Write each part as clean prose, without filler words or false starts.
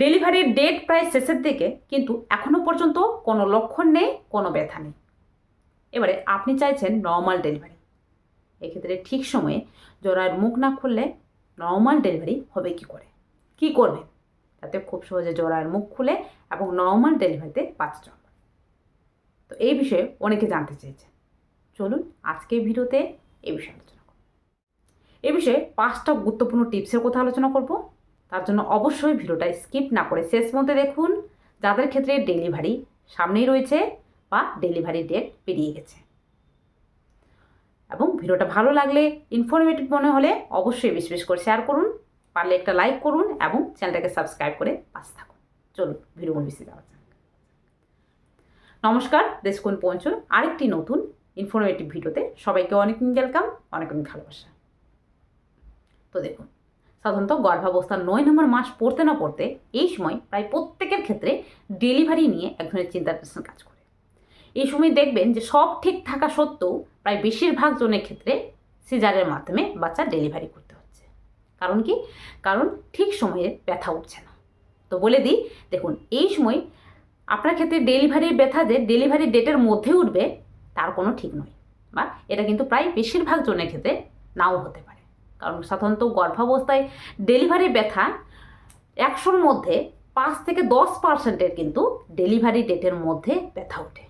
ডেলিভারির ডেট প্রায় শেষের দিকে, কিন্তু এখনও পর্যন্ত কোনো লক্ষণ নেই, কোনো ব্যথা নেই। এবারে আপনি চাইছেন নর্মাল ডেলিভারি। এক্ষেত্রে ঠিক সময়ে জরায়ুর মুখ না খুললে নর্মাল ডেলিভারি হবে কি করে, কি করবেন যাতে খুব সহজে জরায়ুর মুখ খুলে এবং নর্মাল ডেলিভারিতে বাচ্চা জন্মায়? তো এই বিষয়ে অনেকে জানতে চেয়েছে। চলুন আজকে ভিডিওতে এই বিষয়ে আলোচনা করব। এই বিষয়ে 5টা গুরুত্বপূর্ণ টিপসের কথা আলোচনা করব। তার জন্য অবশ্যই ভিডিওটা স্কিপ না করে শেষ পর্যন্ত দেখুন, যাদের ক্ষেত্রে ডেলিভারি সামনেই রয়েছে বা ডেলিভারি ডেট পেরিয়ে গেছে। এবং ভিডিওটা ভালো লাগলে, ইনফরমেটিভ মনে হলে অবশ্যই বেশি বেশি করে শেয়ার করুন, পারলে একটা লাইক করুন এবং চ্যানেলটাকে সাবস্ক্রাইব করে পাশে থাকুন। চলুন ভিডিও বেশি যাওয়া যাক। নমস্কার, দেশকোণ পঞ্চর আরেকটি নতুন ইনফরমেটিভ ভিডিওতে সবাইকে অনেক ওয়েলকাম, অনেক ভালোবাসা। তো দেখুন, সাধারণত গর্ভাবস্থার 9 নম্বর মাস পড়তে না পড়তে এই সময় প্রায় প্রত্যেকের ক্ষেত্রে ডেলিভারি নিয়ে এক ধরনের চিন্তার পেছনে কাজ করে। এই সময় দেখবেন যে সব ঠিক থাকা সত্ত্বেও প্রায় বেশিরভাগ জনের ক্ষেত্রে সিজারের মাধ্যমে বাচ্চা ডেলিভারি করতে হচ্ছে। কারণ কি? কারণ ঠিক সময়ে ব্যথা উঠছে না। তো বলে দিই, দেখুন এই সময় আপনার ক্ষেত্রে ডেলিভারির ব্যথা যে ডেলিভারি ডেটের মধ্যে উঠবে তার কোনো ঠিক নয়, বা এটা কিন্তু প্রায় বেশিরভাগ জনের ক্ষেত্রে নাও হতে পারে। কারণ সাধারণত গর্ভাবস্থায় ডেলিভারি ব্যথা 100-র মধ্যে 5 থেকে 10% কিন্তু ডেলিভারি ডেটের মধ্যে ব্যথা ওঠে।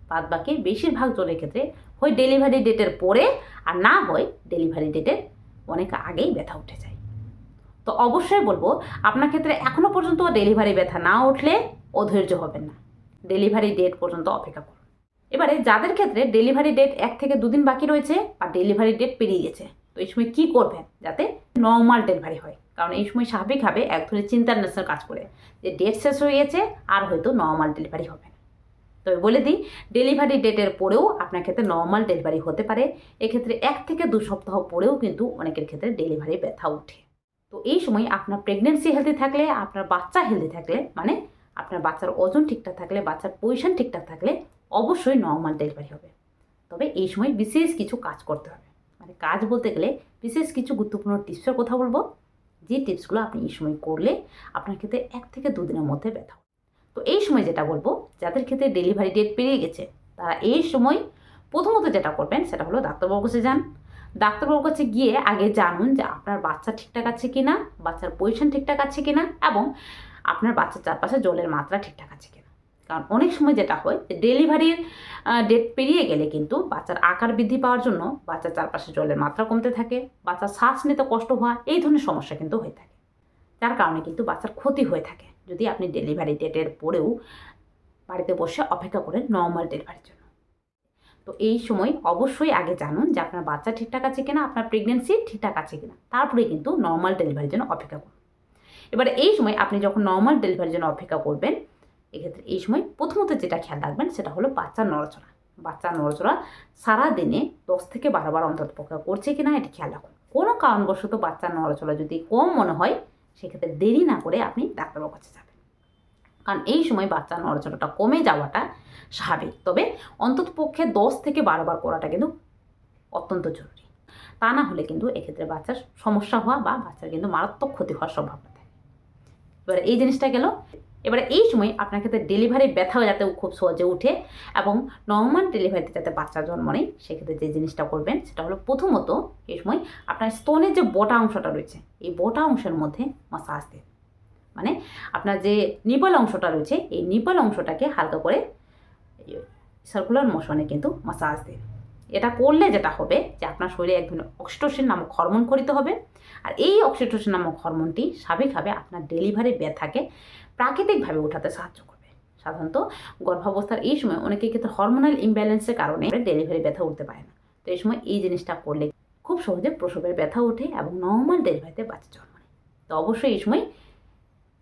বাদ বাকি বেশিরভাগ জনের ক্ষেত্রে হয় ডেলিভারি ডেটের পরে, আর না হয় ডেলিভারি ডেটের অনেক আগেই ব্যথা উঠে যায়। তো অবশ্যই বলবো, আপনার ক্ষেত্রে এখনও পর্যন্ত ডেলিভারি ব্যথা না উঠলে অধৈর্য হবেন না, ডেলিভারি ডেট পর্যন্ত অপেক্ষা করুন। এবারে যাদের ক্ষেত্রে ডেলিভারি ডেট 1 থেকে 2 দিন বাকি রয়েছে বা ডেলিভারি ডেট পেরিয়ে গেছে, তো এই সময় কী করবেন যাতে নর্মাল ডেলিভারি হয়? কারণ এই সময় স্বাভাবিকভাবে এক ধরনের চিন্তার নেশার কাজ করে যে ডেট শেষ হয়ে গেছে, আর হয়তো নর্মাল ডেলিভারি হবে না। তবে বলে দিই, ডেলিভারি ডেটের পরেও আপনার ক্ষেত্রে নর্মাল ডেলিভারি হতে পারে। এক্ষেত্রে 1 থেকে 2 সপ্তাহ পরেও কিন্তু অনেকের ক্ষেত্রে ডেলিভারি ব্যথা উঠে। তো এই সময় আপনার প্রেগনেন্সি হেলদি থাকলে, আপনার বাচ্চা হেলদি থাকলে, মানে আপনার বাচ্চার ওজন ঠিকঠাক থাকলে, বাচ্চার পজিশন ঠিকঠাক থাকলে অবশ্যই নর্মাল ডেলিভারি হবে। তবে এই সময় বিশেষ কিছু কাজ করতে হবে। মানে কাজ বলতে গেলে বিশেষ কিছু গুরুত্বপূর্ণ টিপসের কথা বলবো, যে টিপসগুলো আপনি এই সময় করলে আপনার ক্ষেত্রে 1 থেকে 2 দিনের মধ্যে ব্যথা। তো এই সময় যেটা বলবো, যাদের ক্ষেত্রে ডেলিভারি ডেট পেরিয়ে গেছে তারা এই সময় প্রথমত যেটা করবেন সেটা হলো ডাক্তারবাবুর কাছে যান। ডাক্তারবাবুর কাছে গিয়ে আগে জানুন যে আপনার বাচ্চা ঠিকঠাক আছে কিনা, বাচ্চার পজিশন ঠিকঠাক আছে কিনা, এবং আপনার বাচ্চার চারপাশে জলের মাত্রা ঠিকঠাক আছে কিনা। কারণ অনেক সময় যেটা হয় যে ডেলিভারির ডেট পেরিয়ে গেলে কিন্তু বাচ্চার আকার বৃদ্ধি পাওয়ার জন্য বাচ্চার চারপাশে জলের মাত্রা কমতে থাকে, বাচ্চার শ্বাস নিতে কষ্ট হওয়া, এই ধরনের সমস্যা কিন্তু হয়ে থাকে। যার কারণে কিন্তু বাচ্চার ক্ষতি হয়ে থাকে যদি আপনি ডেলিভারি ডেটের পরেও বাড়িতে বসে অপেক্ষা করেন নর্মাল ডেলিভারির জন্য। তো এই সময় অবশ্যই আগে জানুন যে আপনার বাচ্চা ঠিকঠাক আছে কিনা, আপনার প্রেগনেন্সি ঠিকঠাক আছে কিনা, তারপরে কিন্তু নর্মাল ডেলিভারির জন্য অপেক্ষা করুন। এবারে এই সময় আপনি যখন নর্মাল ডেলিভারির জন্য অপেক্ষা করবেন, এক্ষেত্রে এই সময় প্রথমত যেটা খেয়াল রাখবেন সেটা হলো বাচ্চার নড়াচড়া। বাচ্চার নড়াচড়া সারাদিনে 10 থেকে 12 বার অন্তত পক্ষে করছে কিনা এটি খেয়াল রাখুন। কোনো কারণবশত বাচ্চার নড়াচড়া যদি কম মনে হয়, সেক্ষেত্রে দেরি না করে আপনি ডাক্তারবাবুর কাছে যাবেন। কারণ এই সময় বাচ্চার নড়াচড়াটা কমে যাওয়াটা স্বাভাবিক, তবে অন্তত পক্ষে 10 থেকে 12 বার করাটা কিন্তু অত্যন্ত জরুরি। তা না হলে কিন্তু এক্ষেত্রে বাচ্চার সমস্যা হওয়া বা বাচ্চার কিন্তু মারাত্মক ক্ষতি হওয়ার সম্ভাবনা থাকে। এবারে এই জিনিসটা গেল। এবারে এই সময় আপনার ক্ষেত্রে ডেলিভারি ব্যথা যাতে খুব সহজে উঠে এবং নর্মাল ডেলিভারিতে যাতে বাচ্চা জন্ম নেয়, সেক্ষেত্রে যে জিনিসটা করবেন সেটা হলো প্রথমত এই সময় আপনার স্তনের যে বটা অংশটা রয়েছে, এই বটা অংশের মধ্যে মাসাজ দিন। মানে আপনার যে নিপল অংশটা রয়েছে, এই নিপল অংশটাকে হালকা করে সার্কুলার মোশনে কিন্তু মাসাজ দিন। এটা করলে যেটা হবে যে আপনার শরীরে এক ধরনের অক্সিটোসিন নামক হরমোন খরিত হবে, আর এই অক্সিটোসিন নামক হরমোনটি স্বাভাবিকভাবে আপনার ডেলিভারি ব্যথাকে প্রাকৃতিকভাবে উঠাতে সাহায্য করবে। সাধারণত গর্ভাবস্থার এই সময় অনেকের ক্ষেত্রে হরমোনাল ইমব্যালেন্সের কারণে ডেলিভারি ব্যথা উঠতে পারে না। তো এই সময় এই জিনিসটা করলে খুব সহজে প্রসবের ব্যথা ওঠে এবং নর্মাল ডেলিভারিতে বাচ্চা জন্ম নেয়। তো অবশ্যই এই সময়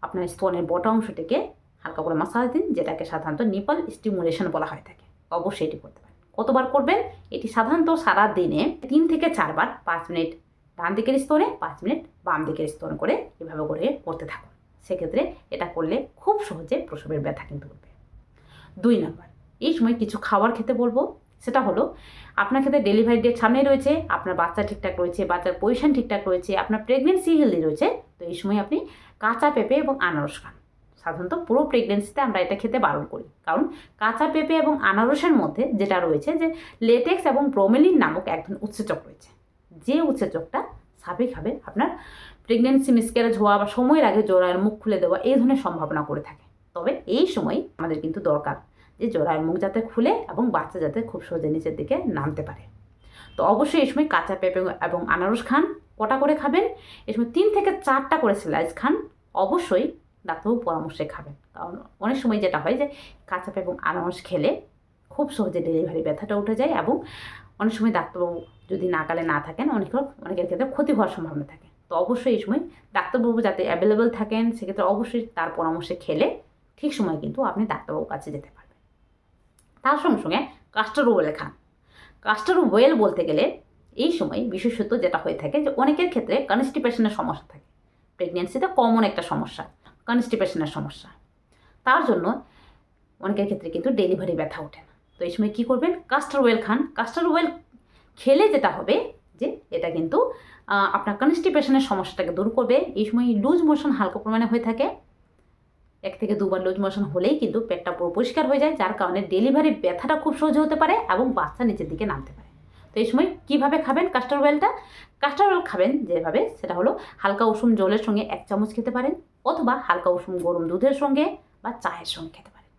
আপনার স্তনের বটা অংশটিকে হালকা করে মাসাজ দিন, যেটাকে সাধারণত নিপল স্টিমুলেশন বলা হয়ে থাকে। অবশ্যই এটি করতে পারেন। কতবার করবেন? এটি সাধারণত সারা দিনে 3 থেকে 4 বার 5 মিনিট ডান দিকের স্তনে, 5 মিনিট বাম দিকের স্তনে করে এভাবে করে করতে থাকুন। সেক্ষেত্রে এটা করলে খুব সহজে প্রসবের ব্যথা কিন্তু উঠবে। 2 নম্বর, এই সময় কিছু খাবার খেতে বলবো। সেটা হলো আপনার ক্ষেত্রে ডেলিভারি ডেট সামনে রয়েছে, আপনার বাচ্চা ঠিকঠাক রয়েছে, বাচ্চার পজিশন ঠিকঠাক রয়েছে, আপনার প্রেগনেন্সি হেলদি রয়েছে। তো এই সময় আপনি কাঁচা পেঁপে এবং আনারস খান। সাধারণত পুরো প্রেগনেন্সিতে আমরা এটা খেতে বারণ করি, কারণ কাঁচা পেঁপে এবং আনারসের মধ্যে যেটা রয়েছে যে লেটেক্স এবং ব্রোমেলিন নামক এক ধরনের উৎসেচক রয়েছে, যে উৎসেচকটা স্বাভাবিকভাবে আপনার প্রেগনেন্সি মিসক্যারেজ হওয়া বা সময়ের আগে জরায়ুর মুখ খুলে দেওয়া এই ধরনের সম্ভাবনা করে থাকে। তবে এই সময় আমাদের কিন্তু দরকার যে জরায়ুর মুখ যাতে খুলে এবং বাচ্চা যাতে খুব সহজে নিচের দিকে নামতে পারে। তো অবশ্যই এই সময় কাঁচা পেঁপে এবং আনারস খান। কটা করে খাবেন? এই সময় 3 থেকে 4টা করে স্লাইস খান। অবশ্যই ডাক্তারবাবু পরামর্শে খাবেন, কারণ অনেক সময় যেটা হয় যে কাঁচা পেঁপে এবং আনারস খেলে খুব সহজে ডেলিভারি ব্যথাটা উঠে যায়, এবং অনেক সময় ডাক্তারবাবু যদি নাগালে না থাকেন অনেকের ক্ষেত্রে ক্ষতি হওয়ার সম্ভাবনা থাকে। তো অবশ্যই এই সময় ডাক্তারবাবু যাতে অ্যাভেলেবেল থাকেন, সেক্ষেত্রে অবশ্যই তার পরামর্শে খেলে ঠিক সময় কিন্তু আপনি ডাক্তারবাবুর কাছে যেতে পারবেন। তার সঙ্গে সঙ্গে কাস্টর অয়েল খান। কাস্টর অয়েল বলতে গেলে এই সময় বিশেষত যেটা হয়ে থাকে যে অনেকের ক্ষেত্রে কনস্টিপেশনের সমস্যা থাকে। প্রেগনেন্সিতে কমন একটা সমস্যা কনস্টিপেশনের সমস্যা। তার জন্য অনেকের ক্ষেত্রে কিন্তু ডেলিভারি ব্যথা ওঠে না। তো এই সময় কী করবেন? কাস্টর অয়েল খান। কাস্টর অয়েল খেলে যেটা হবে যে এটা কিন্তু আপনার কনস্টিপেশনের সমস্যাটাকে দূর করবে। এই সময় লুজ মোশন হালকা পরিমাণে হয়ে থাকে, 1 থেকে 2 বার লুজ মোশন হলেই কিন্তু পেটটা পুরো পরিষ্কার হয়ে যায়, যার কারণে ডেলিভারি ব্যথাটা খুব সহজে হতে পারে এবং বাচ্চা নিচের দিকে নামতে পারে। তো এই সময় কীভাবে খাবেন কাস্টর অয়েলটা? কাস্টর অয়েল খাবেন যেভাবে, সেটা হলো হালকা উষুম জলের সঙ্গে 1 চামচ খেতে পারেন, অথবা হালকা উষুম গরম দুধের সঙ্গে বা চায়ের সঙ্গে খেতে পারেন।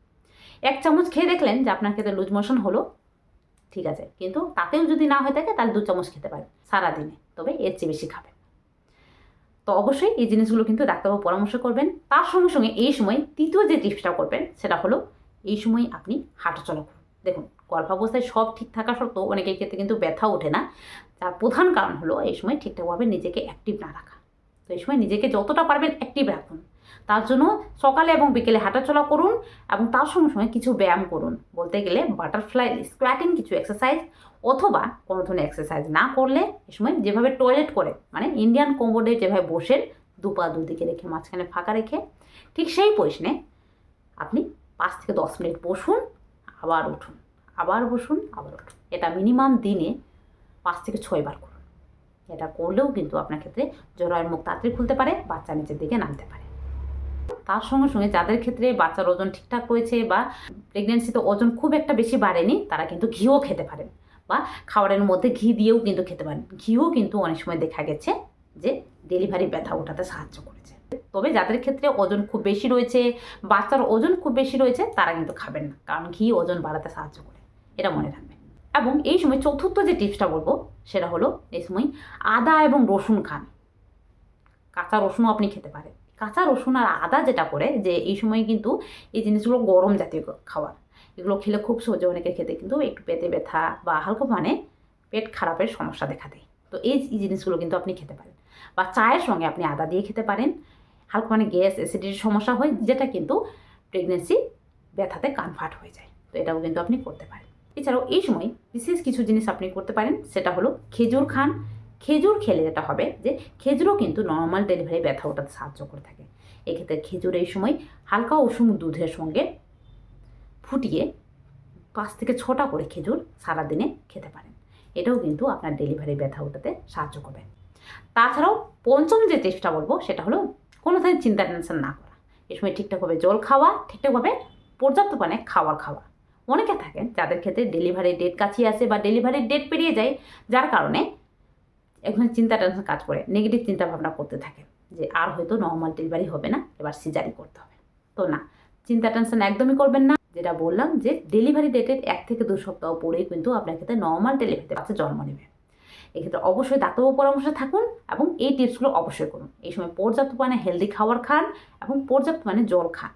1 চামচ খেয়ে দেখলেন যে আপনার ক্ষেত্রে লুজ মোশন হলো, ঠিক আছে, কিন্তু তাতেও যদি না হয়ে থাকে তাহলে 2 চামচ খেতে পারেন সারাদিনে, তবে এর চেয়ে বেশি খাবেন। তো অবশ্যই এই জিনিসগুলো কিন্তু ডাক্তারবাবু পরামর্শ করবেন। তার সঙ্গে সঙ্গে এই সময় তৃতীয় যে টিপসটা করবেন সেটা হলো এই সময় আপনি হাঁটাচলা করুন। দেখুন, গর্ভাবস্থায় সব ঠিক থাকা সত্ত্বেও অনেকের ক্ষেত্রে কিন্তু ব্যথা ওঠে না। তার প্রধান কারণ হলো এই সময় ঠিকঠাকভাবে নিজেকে অ্যাক্টিভ না রাখা। তো এই সময় নিজেকে যতটা পারবেন অ্যাক্টিভ রাখুন। তার জন্য সকালে এবং বিকেলে হাঁটাচলা করুন, এবং তার সঙ্গে সঙ্গে কিছু ব্যায়াম করুন। বলতে গেলে বাটারফ্লাই স্কোয়াটিং কিছু এক্সারসাইজ, অথবা কোনো ধরনের এক্সারসাইজ না করলে এই সময় যেভাবে টয়লেট করে, মানে ইন্ডিয়ান কোমোডে যেভাবে বসেন 2 পা দুদিকে রেখে মাঝখানে ফাঁকা রেখে, ঠিক সেই পজিশনে আপনি 5 থেকে 10 মিনিট বসুন, আবার উঠুন, আবার বসুন, আবার উঠুন। এটা মিনিমাম দিনে 5 থেকে 6 বার করুন। এটা করলেও কিন্তু আপনার ক্ষেত্রে জরায়ুর মুখ তাড়াতাড়ি খুলতে পারে, বাচ্চা নিচের দিকে নামতে পারে। তার সঙ্গে সঙ্গে যাদের ক্ষেত্রে বাচ্চার ওজন ঠিকঠাক রয়েছে বা প্রেগনেন্সিতে ওজন খুব একটা বেশি বাড়েনি, তারা কিন্তু ঘিও খেতে পারেন, বা খাবারের মধ্যে ঘি দিয়েও কিন্তু খেতে পারেন। ঘিও কিন্তু অনেক সময় দেখা গেছে যে ডেলিভারি ব্যথা ওঠাতে সাহায্য করেছে। তবে যাদের ক্ষেত্রে ওজন খুব বেশি রয়েছে, বাচ্চার ওজন খুব বেশি রয়েছে, তারা কিন্তু খাবেন না, কারণ ঘি ওজন বাড়াতে সাহায্য করে, এটা মনে রাখবেন। এবং এই সময় চতুর্থ যে টিপসটা বলবো সেটা হলো এই সময় আদা এবং রসুন খান। কাঁচা রসুনও আপনি খেতে পারেন। কাঁচা রসুন আর আদা যেটা করে যে এই সময় কিন্তু এই জিনিসগুলো গরম জাতীয় খাবার, এগুলো খেলে খুব সহজে অনেকের ক্ষেত্রে কিন্তু একটু পেটে ব্যথা বা হালকা মানে পেট খারাপের সমস্যা দেখা দেয়। তো এই জিনিসগুলো কিন্তু আপনি খেতে পারেন, বা চায়ের সঙ্গে আপনি আদা দিয়ে খেতে পারেন। হালকা মানে গ্যাস অ্যাসিডিটির সমস্যা হয়, যেটা কিন্তু প্রেগনেন্সি ব্যথাতে কনভার্ট হয়ে যায়। তো এটাও কিন্তু আপনি করতে পারেন। এছাড়াও এই সময় বিশেষ কিছু জিনিস আপনি করতে পারেন, সেটা হলো খেজুর খান। খেজুর খেলে যেটা হবে যে খেজুরও কিন্তু নর্মাল ডেলিভারি ব্যথা ওঠাতে সাহায্য করে থাকে। এক্ষেত্রে খেজুর এই সময় হালকা উষুম দুধের সঙ্গে ফুটিয়ে 5 থেকে 6টা করে খেজুর সারাদিনে খেতে পারেন। এটাও কিন্তু আপনার ডেলিভারি ব্যথা ওঠাতে সাহায্য করবে। তাছাড়াও পঞ্চম যে টিপসটা বলবো সেটা হলো কোনো ধরনের চিন্তা টেনশন না করা। এই সময় ঠিকঠাকভাবে জল খাওয়া, ঠিকঠাকভাবে পর্যাপ্ত পানে খাবার খাওয়া। অনেকে থাকেন যাদের ক্ষেত্রে ডেলিভারি ডেট কাছিয়ে আসে বা ডেলিভারির ডেট পেরিয়ে যায়, যার কারণে এখন চিন্তা টেনশন কাজ করে, নেগেটিভ চিন্তা ভাবনা করতে থাকে যে আর হয়তো নর্মাল ডেলিভারি হবে না, এবার সিজারি করতে হবে। তো না, চিন্তা টেনশন একদমই করবেন না। যেটা বললাম যে ডেলিভারি ডেটের 1 থেকে 2 সপ্তাহ পরেই কিন্তু আপনার ক্ষেত্রে নর্মাল ডেলিভারিতে বাচ্চা জন্ম নেবে। এক্ষেত্রে অবশ্যই ডাক্তারবাবুর পরামর্শে থাকুন এবং এই টিপসগুলো অবশ্যই করুন। এই সময় পর্যাপ্ত পরিমাণে হেলদি খাবার খান এবং পর্যাপ্ত পরিমাণে জল খান।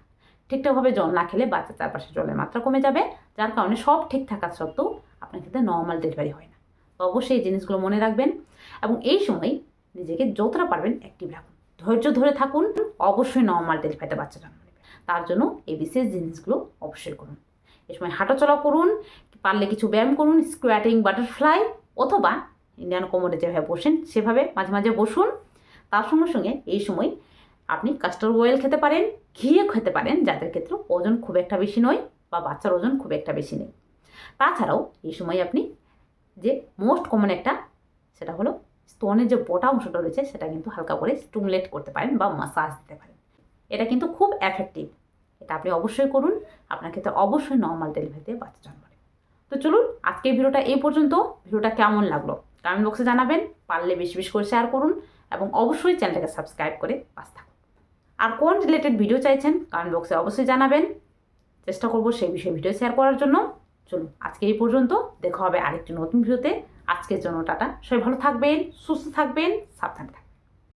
ঠিকঠাকভাবে জল না খেলে বাচ্চার চারপাশে জলের মাত্রা কমে যাবে, যার কারণে সব ঠিক থাকা সত্ত্বেও আপনার ক্ষেত্রে নর্মাল ডেলিভারি হয় না। তো অবশ্যই এই জিনিসগুলো মনে রাখবেন এবং এই সময় নিজেকে যতটা পারবেন অ্যাক্টিভ রাখুন, ধৈর্য ধরে থাকুন। অবশ্যই নর্মাল ডেলিভারিতে বাচ্চা জন্ম নেবে, তার জন্য এই বিশেষ জিনিসগুলো অবশ্যই করুন। এই সময় হাঁটাচলা করুন, পারলে কিছু ব্যায়াম করুন, স্কোয়াটিং, বাটারফ্লাই, অথবা ইন্ডিয়ান কোমোডে যেভাবে বসেন সেভাবে মাঝে মাঝে বসুন। তার সঙ্গে সঙ্গে এই সময় আপনি কাস্টর অয়েল খেতে পারেন, ঘিও খেতে পারেন, যাদের ক্ষেত্রে ওজন খুব একটা বেশি নয় বা বাচ্চার ওজন খুব একটা বেশি নেই। তাছাড়াও এই সময় আপনি যে মোস্ট কমন একটা সেটা হলো স্তনের যে বটা অংশটা রয়েছে সেটা কিন্তু হালকা করে স্টিমুলেট করতে পারেন বা মাসাজ দিতে পারেন। এটা কিন্তু খুব এফেক্টিভ। এটা আপনি অবশ্যই করুন। আপনার ক্ষেত্রে অবশ্যই নর্মাল ডেলিভারিতে বাচ্চা জন্ম হবে। তো চলুন আজকের ভিডিওটা এই পর্যন্ত। ভিডিওটা কেমন লাগলো কমেন্ট বক্সে জানাবেন। পারলে বেশি বেশি করে শেয়ার করুন এবং অবশ্যই চ্যানেলটাকে সাবস্ক্রাইব করে পাশে থাকুন। আর কোন রিলেটেড ভিডিও চাইছেন কমেন্ট বক্সে অবশ্যই জানাবেন। চেষ্টা করবো সেই বিষয়ে ভিডিও শেয়ার করার জন্য। চলুন আজকে এই পর্যন্ত, দেখা হবে আরেকটি নতুন ভিডিওতে। আজকের জন্য টাটা। সবাই ভালো থাকবেন, সুস্থ থাকবেন, সাবধানে থাকবেন।